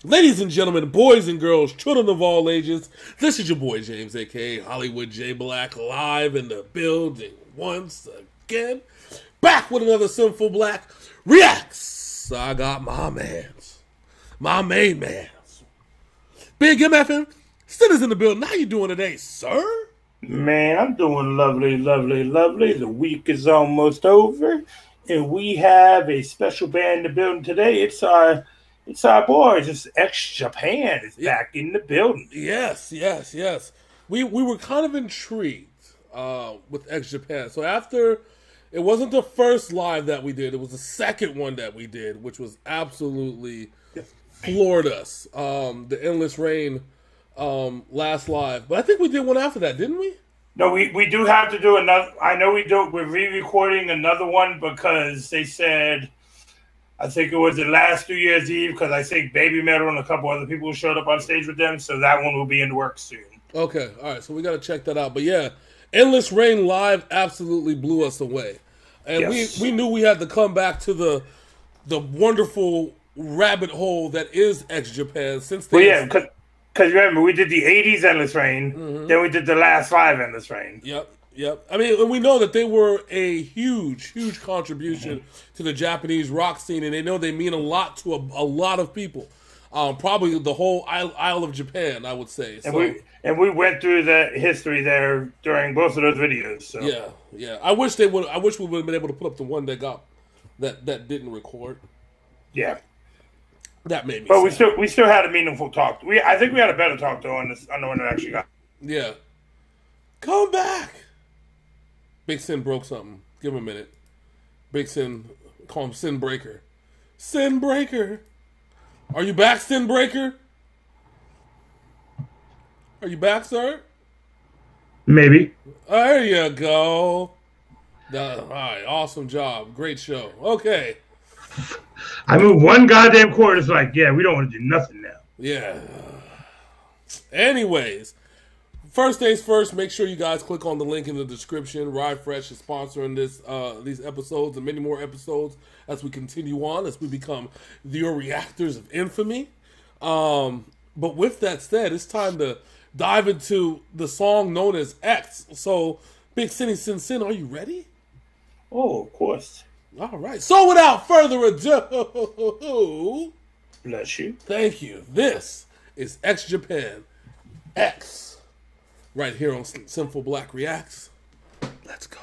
Ladies and gentlemen, boys and girls, children of all ages, this is your boy James, aka Hollywood J Black, live in the building once again. Back with another Synful Blaq Reacts. I got my mans, my main mans. Big MFM, Sid is in the building. How you doing today, sir? Man, I'm doing lovely, lovely, lovely. The week is almost over, and we have a special band in the building today. It's our boys. It's X Japan is back in the building. Yes. We were kind of intrigued with X Japan. So after, it wasn't the first live that we did. It was the second one that we did, which was absolutely floored us. The Endless Rain last live. But I think we did one after that, didn't we? No, we do have to do another. I know we do. We're re-recording another one because they said, I think it was the last New Year's Eve, because I think Baby Metal and a couple other people showed up on stage with them, so that one will be in the works soon. Okay, all right, so we got to check that out. But yeah, Endless Rain live absolutely blew us away. And we knew we had to come back to the wonderful rabbit hole that is X Japan. Since they because remember, we did the 80s Endless Rain, then we did the last five Endless Rain. Yep. I mean, we know that they were a huge contribution to the Japanese rock scene, and they know they mean a lot to a lot of people. Probably the whole Isle of Japan, I would say. And we went through the history there during both of those videos. So. Yeah. I wish we would have been able to put up the one that didn't record. Yeah. That made me. But sad. we still had a meaningful talk. I think we had a better talk though on the one that actually got. Yeah. Come back. Big Sin broke something. Give him a minute. Big Sin, call him Sin Breaker. Sin Breaker. Are you back, Sin Breaker? Are you back, sir? Maybe. There you go. All right, awesome job. Great show. Okay. I moved one goddamn quarter. It's like, yeah, we don't want to do nothing now. Yeah. Anyways. First things first, make sure you guys click on the link in the description. Ride Fresh is sponsoring these episodes and many more episodes as we continue on, as we become your reactors of infamy. But with that said, it's time to dive into the song known as X. So, Big Cinny Sin, are you ready? Oh, of course. All right. So, without further ado, bless you. Thank you. This is X Japan X. Right here on Synful Blaq Reacts. Let's go.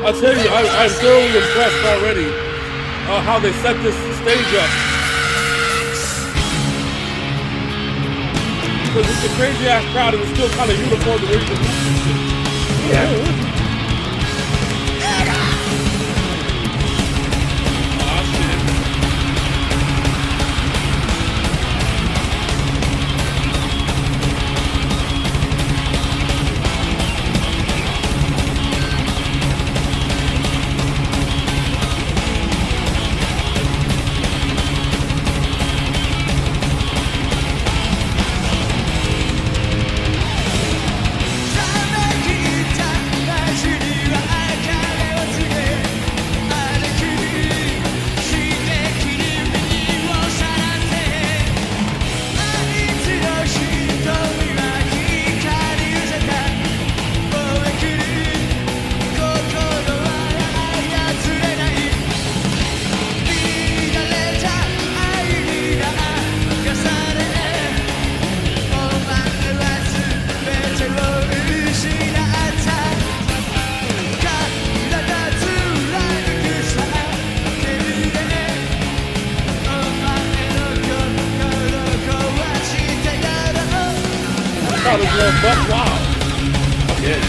I'll tell you, I'm thoroughly impressed already how they set this stage up. Because it's a crazy ass crowd and it's still kind of uniform the way you can move this shit. Yeah. That's wild. Yeah.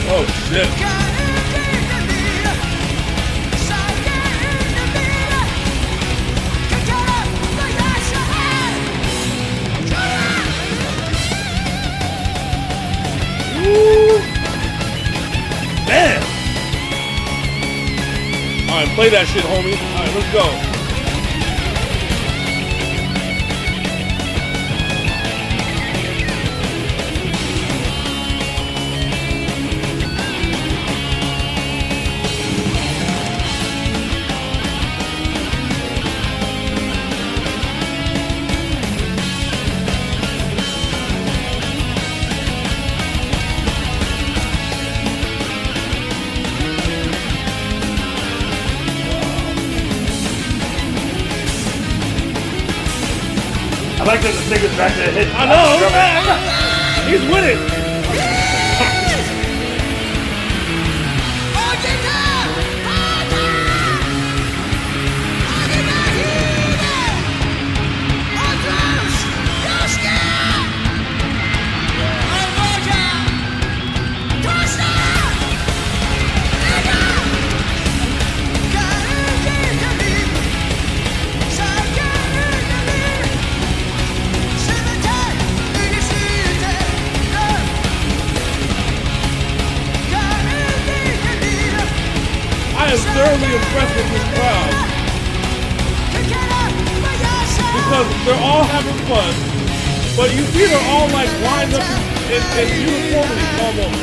Oh shit. Woo. Man. Alright, play that shit, homie. Alright, let's go. I like that the singer's back to hit. I know, man. He's winning. I am thoroughly impressed with this crowd because they're all having fun, but you see they're all like lined up in uniformity almost.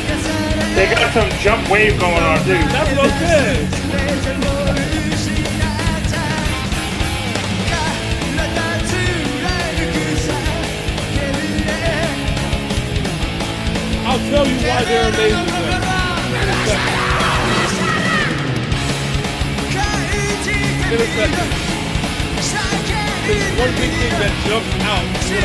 They got some jump wave going on too. That's what I'm saying. I'll tell you why they're amazing in a second. In a second. There's one big thing that jumps out when I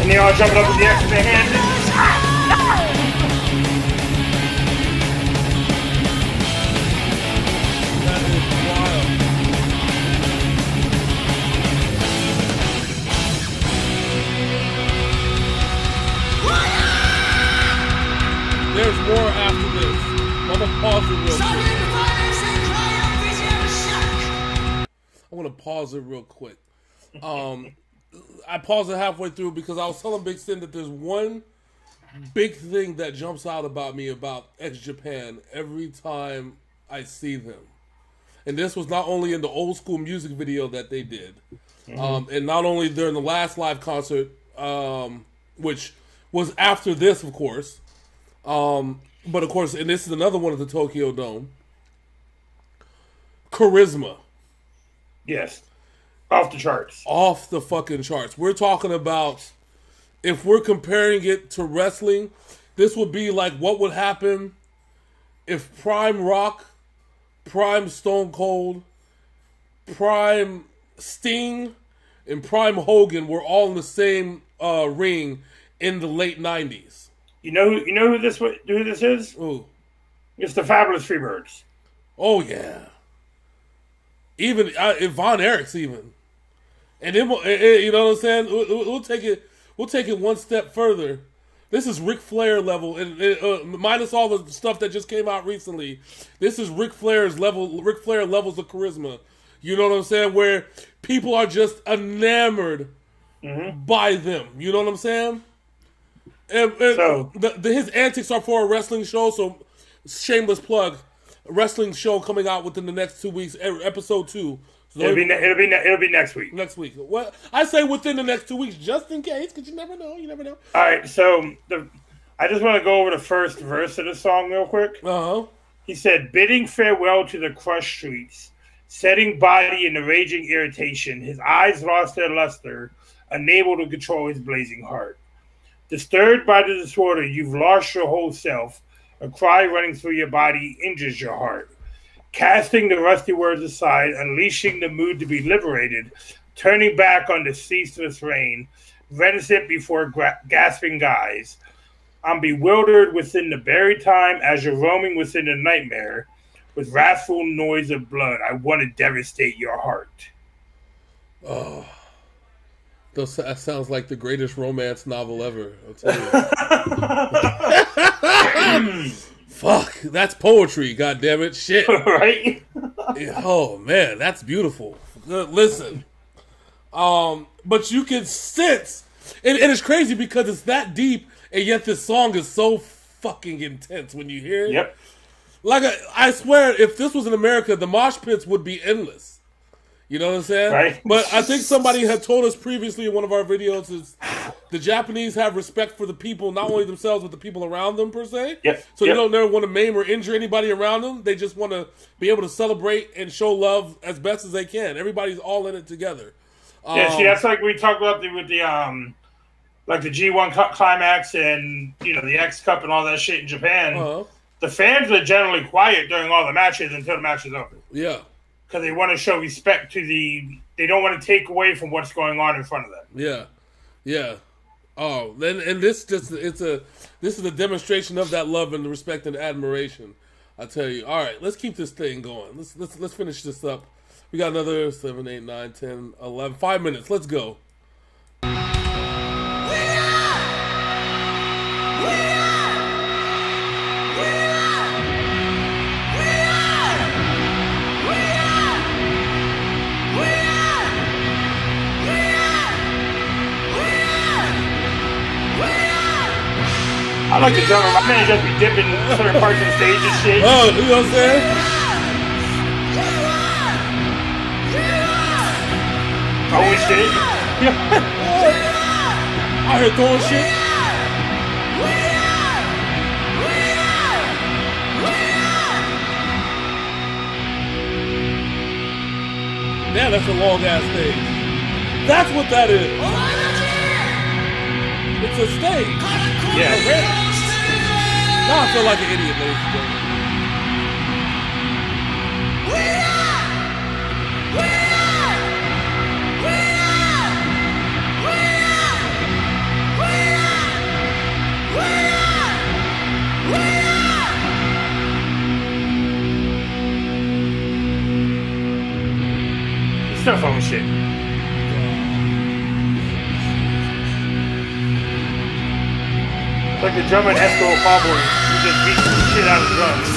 And they all jumping up in the air with their hands. That is wild. There's more after this. I'm gonna pause it real quick. I'm gonna pause it real quick. I paused it halfway through because I was telling Big Sin that there's one big thing that jumps out about me about X Japan every time I see them. And this was not only in the old school music video that they did, and not only during the last live concert, which was after this, of course, but of course, and this is another one at the Tokyo Dome, charisma. Yes. Off the charts. Off the fucking charts. We're talking about, if we're comparing it to wrestling, this would be like what would happen if Prime Rock, Prime Stone Cold, Prime Sting, and Prime Hogan were all in the same ring in the late 90s. You know who this is? Ooh. It's the Fabulous Freebirds. Oh yeah. Even Von Erichs even. And then you know what I'm saying? We'll take it one step further. This is Ric Flair level, and minus all the stuff that just came out recently. This is Ric Flair levels of charisma. You know what I'm saying? Where people are just enamored by them. You know what I'm saying? And So his antics are for a wrestling show. So shameless plug, wrestling show coming out within the next 2 weeks. Episode 2. So it'll be next week. Next week. Well, I say within the next 2 weeks, just in case, because you never know. You never know. All right, so I just want to go over the first verse of the song real quick. He said, "Bidding farewell to the crushed streets, setting body in the raging irritation. His eyes lost their luster, unable to control his blazing heart. Disturbed by the disorder, you've lost your whole self. A cry running through your body injures your heart. Casting the rusty words aside, unleashing the mood to be liberated, turning back on the ceaseless rain, reticent before gasping guys. I'm bewildered within the buried time as you're roaming within the nightmare. With wrathful noise of blood, I want to devastate your heart." Oh, that sounds like the greatest romance novel ever. I'll tell you. Fuck, that's poetry, goddammit. Shit. Right? Oh, man, that's beautiful. Listen. But you can sense, and it's crazy because it's that deep, and yet this song is so fucking intense when you hear it. Yep. Like, I swear, if this was in America, the mosh pits would be endless. You know what I'm saying? Right. But I think somebody had told us previously in one of our videos is the Japanese have respect for the people, not only themselves, but the people around them, per se. Yep. So you don't never want to maim or injure anybody around them. They just want to be able to celebrate and show love as best as they can. Everybody's all in it together. Yeah, see, that's like we talked about with the like the G1 climax and, you know, the X Cup and all that shit in Japan. The fans are generally quiet during all the matches until the match is over. Yeah. Because they want to show respect to they don't want to take away from what's going on in front of them. Yeah. Yeah. Oh, and this is a demonstration of that love and respect and admiration. I tell you. All right, let's keep this thing going. Let's finish this up. We got another 7, 8, 9, 10, 11, 5 minutes. Let's go. I like the drummer. My man just be dipping certain parts of the stage and shit. Oh, you know what I'm saying? Throwing shit. I heard throwing shit. Man, that's a long ass stage. That's what that is. It's a stage. Yeah. Now I feel like an idiot, ladies and gentlemen. Still phone shit. It's like the drummer in Esco Cowboy. He just beats the shit out of the drums.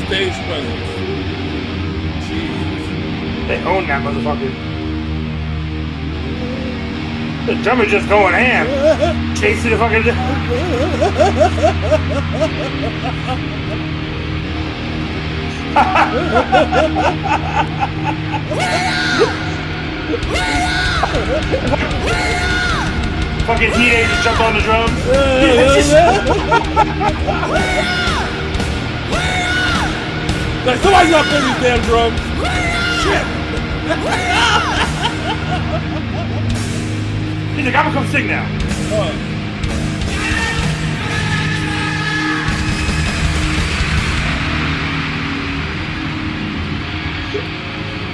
Stage presence. Jesus. They own that motherfucker. The drummer just going ham. Chasing the fucking... Fucking teenagers just jumped on the drums. Like, somebody's not playing these damn drums. Shit. He's like, I'm gonna come sing now.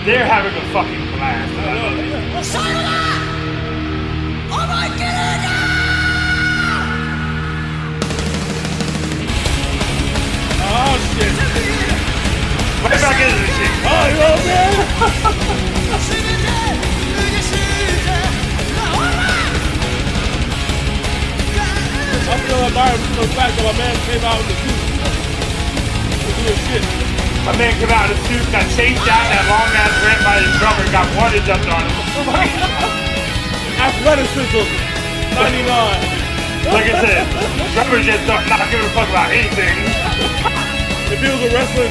They're having a fucking blast. Oh shit! Right back into this shit. Oh, you know what I'm I feel admired for the fact that my man came out in the suit. Doing shit. My man came out in a suit, got chased down that long ass ramp by his drummer, got water dumped on him. Athleticism, 99. Like I said, drummer just not giving a fuck about anything. If he was a wrestler,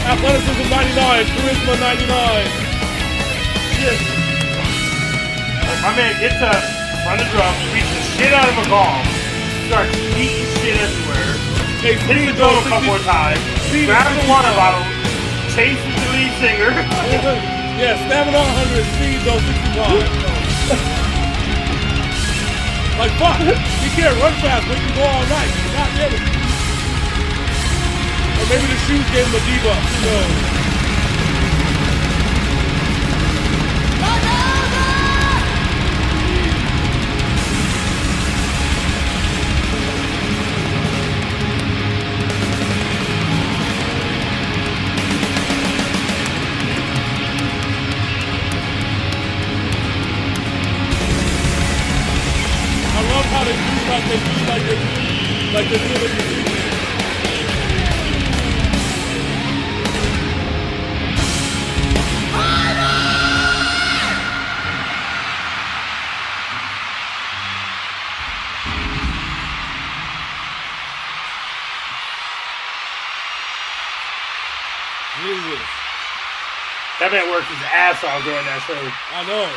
athleticism 99, charisma 99. Shit. Like my man gets up, run the drums, beats the shit out of a gong, starts beating shit everywhere, Hey, hitting the drum a couple more times, grabs a water bottle, chases the lead singer. Yeah, stamina 100, speed though 65. Like, fuck, he can't run fast, but he can go all night. God damn it. Or maybe the shoes gave him a debuff. Who knows? I love how they do like they do like they do in the music. Jesus. That man worked his ass off during that show. I know.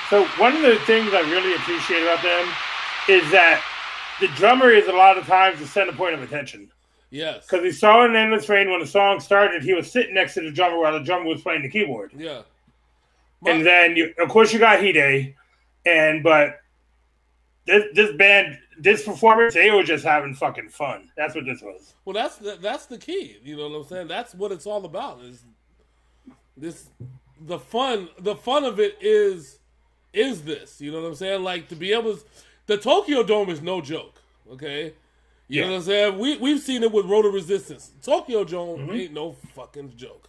So one of the things I really appreciate about them is that the drummer is a lot of times the center point of attention. Yes. Because we saw in Endless Rain when the song started, he was sitting next to the drummer while the drummer was playing the keyboard. Yeah. And then, of course, you got Hide, but this band, this performance, they were just having fucking fun. That's what this was. Well, that's the key. You know what I'm saying? That's what it's all about. Is this the fun? The fun of it is this. You know what I'm saying? Like, to be able to, the Tokyo Dome is no joke. Okay. You know what I'm saying? We've seen it with Rotor Resistance. Tokyo Dome ain't no fucking joke.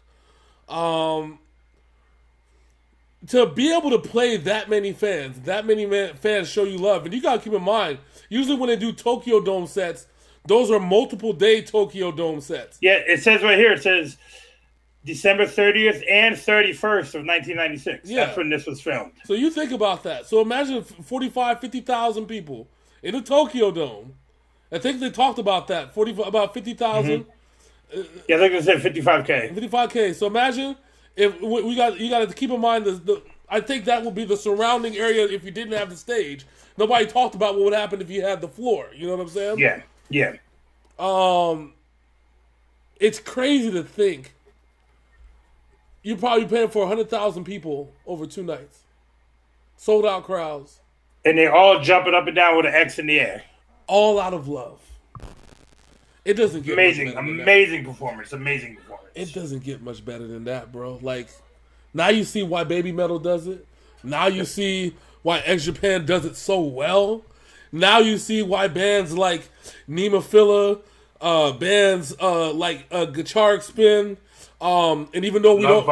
To be able to play that many fans show you love. And you got to keep in mind, usually when they do Tokyo Dome sets, those are multiple day Tokyo Dome sets. Yeah, it says right here, it says December 30th and 31st of 1996. Yeah. That's when this was filmed. So you think about that. So imagine 45, 50,000 people in the Tokyo Dome. I think they talked about that, about 50,000. Yeah, I think they said 55K. 55K. So imagine if you got to keep in mind I think that would be the surrounding area if you didn't have the stage. Nobody talked about what would happen if you had the floor. You know what I'm saying? Yeah. Yeah. It's crazy to think you're probably paying for 100,000 people over 2 nights. Sold out crowds. And they're all jumping up and down with an X in the air. All out of love. It doesn't get amazing performance. Amazing performance. It doesn't get much better than that, bro. Like, now you see why Baby Metal does it. Now you see why X Japan does it so well. Now you see why bands like Nemophila, bands like Guitar Spin, and even though we Love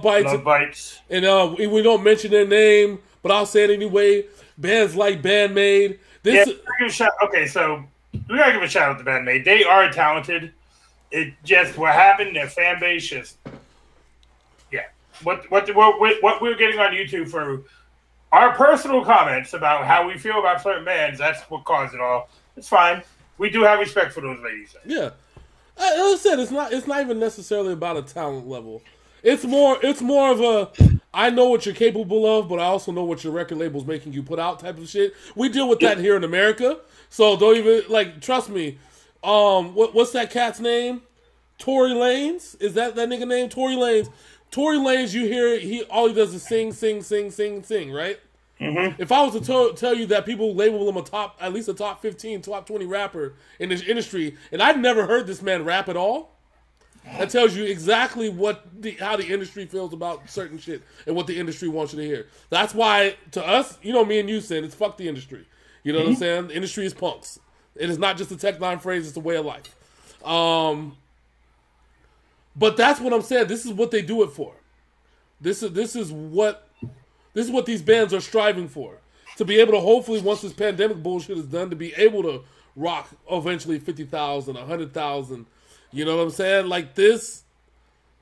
Bites, and we don't mention their name, but I'll say it anyway. Bands like Bandmade. Okay, so we gotta give a shout out to Bandmade. They are talented. It just what happened. Their fan base just what we're getting on YouTube for our personal comments about how we feel about certain bands. That's what caused it all. It's fine. We do have respect for those ladies. Yeah, as I said, it's not even necessarily about a talent level. It's more of a I know what you're capable of, but I also know what your record label's making you put out type of shit. We deal with that here in America. So don't even, like, trust me. What's that cat's name? Tory Lanez? Is that nigga name? Tory Lanez. Tory Lanez, you hear, all he does is sing, right? Mm-hmm. If I was to tell you that people label him at least a top 15, top 20 rapper in this industry, and I've never heard this man rap at all, that tells you exactly how the industry feels about certain shit and what the industry wants you to hear. That's why, to us, you know, me and you saying it's fuck the industry. You know what I'm saying? The industry is punks. It is not just a Tech 9 phrase, it's a way of life. But that's what I'm saying. This is what they do it for. This is what these bands are striving for. To be able to, hopefully, once this pandemic bullshit is done, to be able to rock eventually 50,000, 100,000. You know what I'm saying? Like, this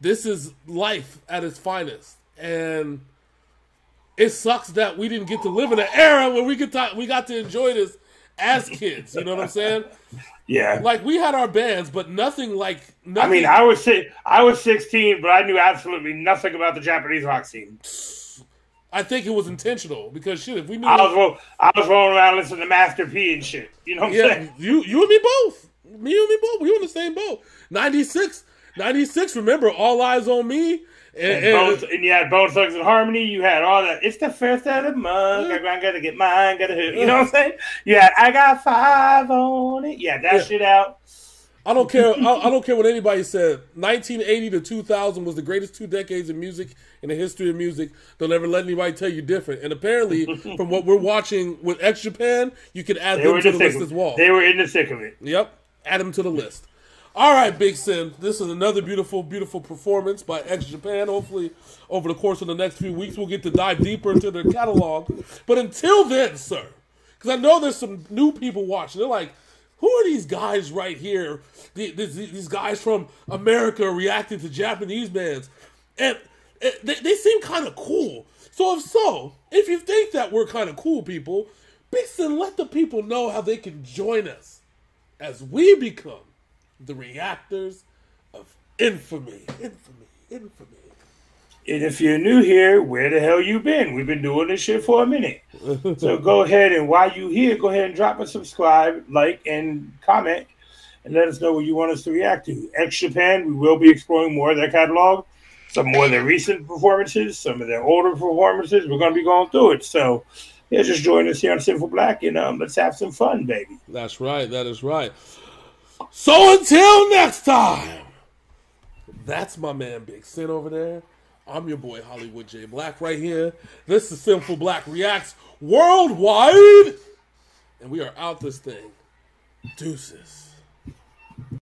is life at its finest. And it sucks that we didn't get to live in an era where we got to enjoy this as kids. You know what I'm saying? Yeah. Like, we had our bands, but nothing. I mean, I was 16, but I knew absolutely nothing about the Japanese rock scene. I think it was intentional because shit, if we knew, I was rolling around listening to Master P and shit. You know what I'm saying? You and me both. Me and me both. We were in the same boat. 96. Remember, All Eyes on Me. And you had Bone Thugs and Harmony. You had all that. It's the first of the month. I gotta get mine. You know what I'm saying? You had I Got 5 on it. Yeah, that shit out. I don't care. I don't care what anybody said. 1980 to 2000 was the greatest 2 decades of music in the history of music. They'll never let anybody tell you different. And apparently, from what we're watching with X Japan, you can add them to the list as well. They were in the thick of it. Yep. Add them to the list. All right, Big Sin. This is another beautiful, beautiful performance by X Japan. Hopefully, over the course of the next few weeks, we'll get to dive deeper into their catalog. But until then, sir, because I know there's some new people watching. They're like, who are these guys right here? These guys from America reacting to Japanese bands. And they seem kind of cool. So, if you think that we're kind of cool people, Big Sin, let the people know how they can join us as we become the reactors of infamy. And if you're new here, where the hell you been? We've been doing this shit for a minute. So go ahead, and while you here, go ahead and drop a subscribe, like, and comment, and let us know what you want us to react to. X Japan, we will be exploring more of their catalog, some more of their recent performances, some of their older performances. We're going to be going through it. So yeah, just join us here on Synful Blaq, and let's have some fun, baby. That's right. That is right. So until next time, that's my man Big Sin over there. I'm your boy Hollywood J. Black right here. This is Synful Blaq Reacts Worldwide. And we are out this thing. Deuces.